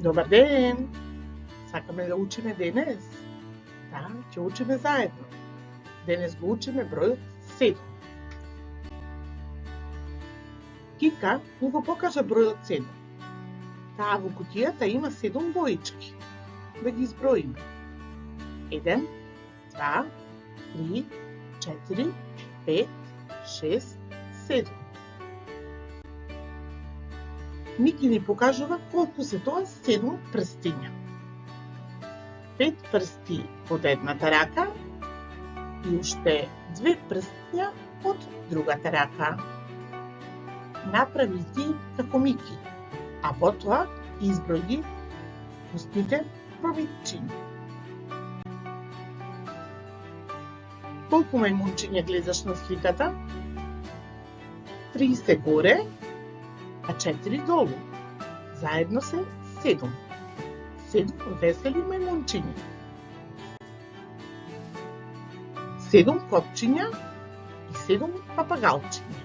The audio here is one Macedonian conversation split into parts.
Добар ден! Сакаме да учиме денес? Да, ќе учиме заедно. Денес го учиме бројот 7. Кика ни го покажа бројот 7. Таа во кутијата има 7 боички. Да ги изброиме. 1, 2, 3, 4, 5, 6, 7. Мики ни покажува колку се тоа 7 прстиња. 5 прсти од едната рака и уште 2 прстиња од другата рака. Направи ги како Мики, а потоа изброи ги пустите бројчиња. Колку мајмунчиња гледаш на сликата? 30 горе, а 4 долу. Заедно се 7. 7 весели мајмунчиња. 7 копчиња и 7 папагалчиња.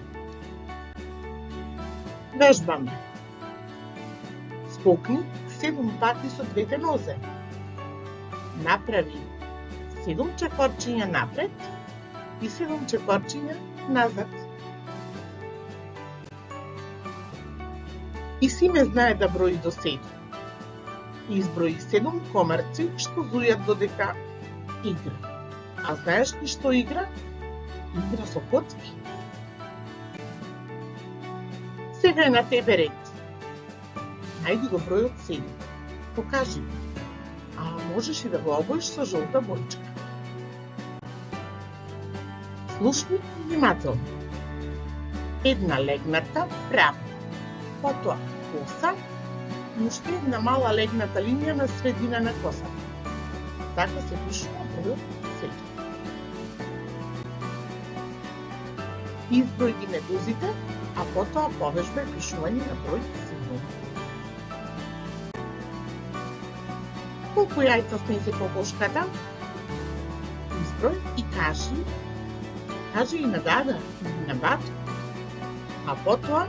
Вежбаме. Скокни 7 пати со двете нозе. Направи 7 чекорчиња напред и 7 чекорчиња назад. И Симе знае да брои до 7. Изброи 7 комарци што зујат додека игра. А знаеш ли што игра? Игра со коцки. Сега е на тебе ред. Најди го бројот 7. Покажи го. А можеш и да го обоиш со жолта боичка. Слушни внимателно. Една легната права. Потоа коса и уште една мала легната линија на средина на косата. Така се пишува бројот 7. Изброј ги медузите, а потоа повежбај пишување на број 7. Колку јајца снесе кокошката? Изброј и кажи и на дада и на бат, а потоа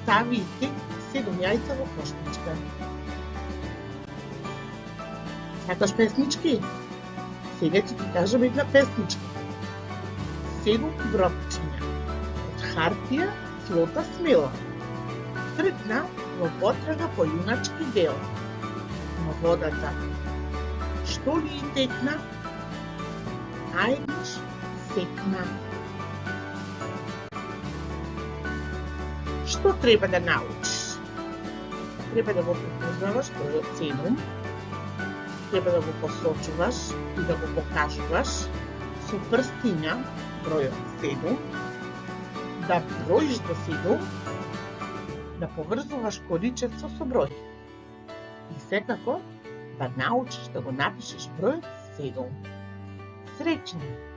стави и тек 7 јајца во кошничка. Сакаш песнички? Сега ќе ти кажам една песничка. 7 гробчиња од хартија флота смела тргна во потрага по јуначки дела. Но водата што ли и текна, наеднаш секна. Што треба да научиш? Треба да го препознаваш бројот 7, треба да го посочуваш и да го покажуваш со прстиња бројот 7, да броиш до 7, да поврзуваш коричевцо со број. И секако да научиш да го напишеш бројот 7. Среќни!